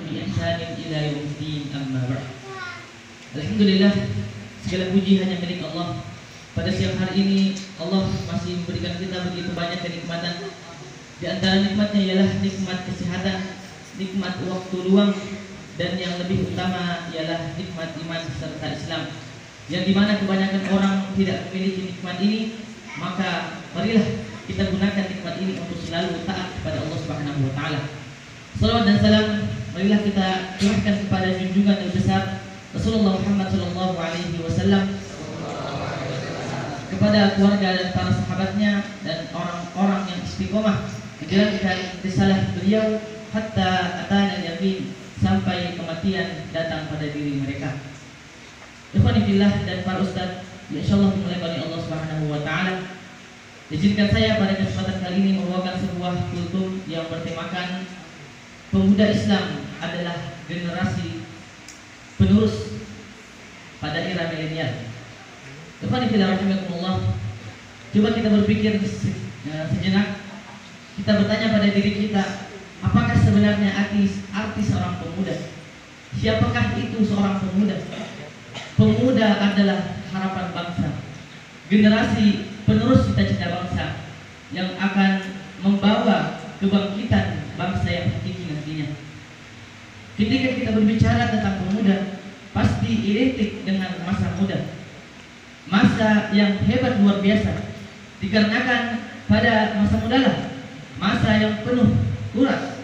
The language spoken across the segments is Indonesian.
بإحسان إلى يوم الدين أما بعد. Alhamdulillah, segala puji hanya milik Allah. Pada siang hari ini Allah masih memberikan kita begitu banyak kenikmatan. Di antara nikmatnya ialah nikmat kesehatan, nikmat waktu luang, dan yang lebih utama ialah nikmat iman serta Islam. Yang dimana kebanyakan orang tidak memiliki nikmat ini, maka marilah kita gunakan nikmat ini untuk selalu taat kepada Allah Subhanahu wa taala. Salawat dan salam marilah kita curahkan kepada junjungan yang besar Rasulullah Muhammad sallallahu alaihi wasallam, kepada keluarga dan para sahabatnya dan orang-orang yang istiqomah menjalankan risalah beliau hatta atana yakin, sampai kematian datang pada diri mereka. Ikhwani fillah dan para ustaz, insyaallah dimulai oleh Allah Subhanahu wa taala. Izinkan saya pada kesempatan kali ini membawakan sebuah kultum yang bertemakan pemuda Islam adalah generasi penerus pada era milenial. Ikhwani fillah rahimakumullah. Coba kita berpikir sejenak. Kita bertanya pada diri kita, apakah sebenarnya arti seorang pemuda? Siapakah itu seorang pemuda? Pemuda adalah harapan bangsa, generasi penerus cita-cita bangsa yang akan membawa kebangkitan bangsa yang hakiki nantinya. Ketika kita berbicara tentang pemuda, pasti identik dengan masa muda, masa yang hebat luar biasa, dikarenakan pada masa muda lah masa yang penuh uras,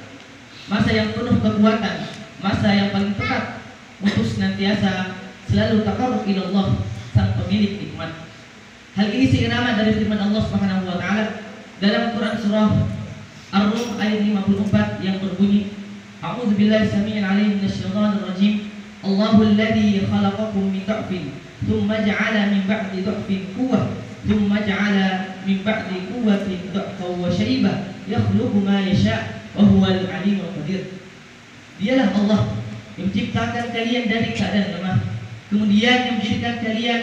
masa yang penuh kekuatan, masa yang paling tepat untuk senantiasa selalu taqarrub ila Allah, sang pemilik nikmat. Hal ini seirama dari firman Allah Subhanahu wa taala dalam Quran surah Ar-Rum ayat 54 yang berbunyi, A'udzu billahi samii'il 'aliim minasyaitonir rajiim. Allahul ladzi khalaqakum min dha'fin, tsumma ja'ala min ba'di dha'fin quwwah, tsumma ja'ala min ba'di quwwatin dha'fan wa shaybah, yakhluqu ma yasha' wa huwal 'aliimul qadir. Dialah Allah yang menciptakan kalian dari keadaan lemah, kemudian yang menjadikan kalian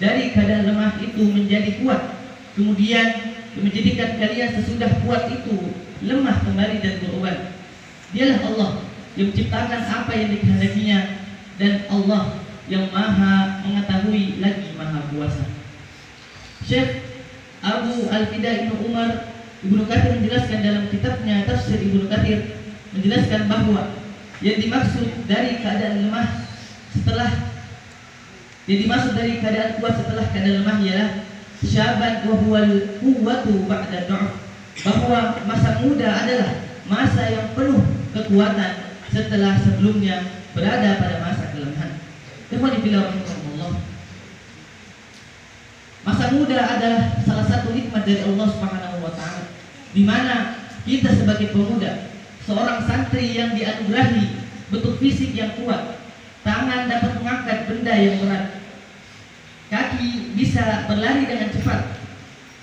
dari keadaan lemah itu menjadi kuat, kemudian menjadikan kalian sesudah kuat itu lemah kembali dan berubah. Dialah Allah yang menciptakan apa yang dikehendakinya, dan Allah yang maha mengetahui lagi maha kuasa. Syekh Abu Al-Fida Ibnu Umar Ibnu Katsir menjelaskan dalam kitabnya Tafsir Ibnu Katsir, menjelaskan bahwa yang dimaksud dari keadaan lemah kuat setelah keadaan lemah ialah syaban wa huwal quwwatu ba'da du'f, bahwa masa muda adalah masa yang penuh kekuatan setelah sebelumnya berada pada masa kelemahan. Ikhwani fillah rahimakumullah. Masa muda adalah salah satu nikmat dari Allah Subhanahu wa taala, di mana kita sebagai pemuda, seorang santri yang dianugerahi bentuk fisik yang kuat, tangan dapat mengangkat benda yang berat, kaki bisa berlari dengan cepat,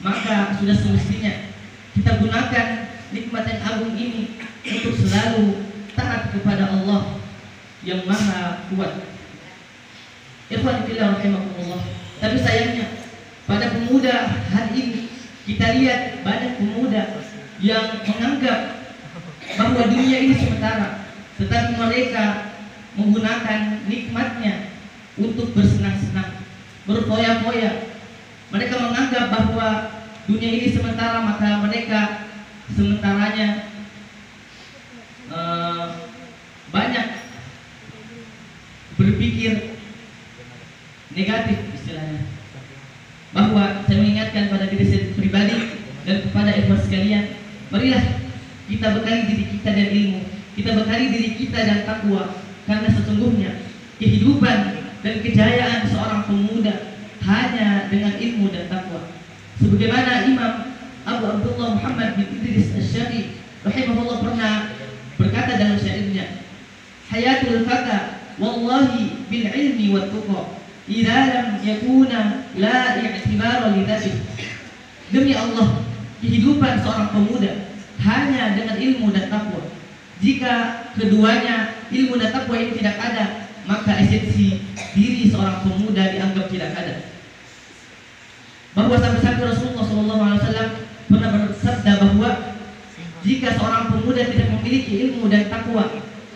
maka sudah semestinya kita gunakan nikmat yang agung ini untuk selalu taat kepada Allah yang maha kuat. Ikhwan fillah rahimakumullah. Tapi sayangnya pada pemuda hari ini kita lihat banyak pemuda yang menganggap bahwa dunia ini sementara, tetapi mereka menggunakan nikmatnya untuk bersenang-senang, berfoya-foya. Mereka menganggap bahwa dunia ini sementara, maka mereka sementaranya banyak berpikir negatif istilahnya. Bahwa saya mengingatkan pada diri saya pribadi dan kepada ikhwan sekalian, marilah kita bekali diri kita dan ilmu, kita bekali diri kita dan takwa, karena sesungguhnya kehidupan dan kejayaan seorang pemuda hanya dengan ilmu dan takwa. Sebagaimana Imam Abu Abdullah Muhammad bin Idris Asy-Syafi'i rahimahullah pernah berkata dalam syairnya, hayatul fata wallahi bil ilmi wat tuqa, idza lam yakuna la i'tibara li dzalik. Demi Allah, kehidupan seorang pemuda hanya dengan ilmu dan takwa. Jika keduanya, ilmu dan takwa ini tidak ada, maka esensi diri seorang pemuda dianggap tidak ada. Bahwa sampai-sampai Rasulullah SAW pernah bersabda bahwa jika seorang pemuda tidak memiliki ilmu dan takwa,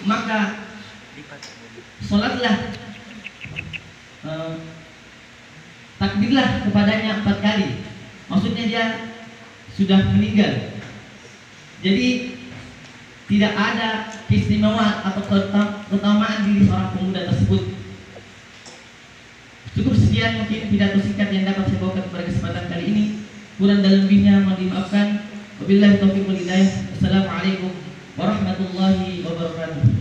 maka sholatlah, takbirlah kepadanya 4 kali. Maksudnya dia sudah meninggal. Jadi tidak ada keistimewaan atau keutamaan diri seorang pemuda tersebut. Cukup sekian mungkin pidato singkat yang dapat saya bawakan pada kesempatan kali ini. Kurang dan lebihnya mohon dimaafkan. Wabillahi taufiq wal hidayah. Assalamualaikum warahmatullahi wabarakatuh.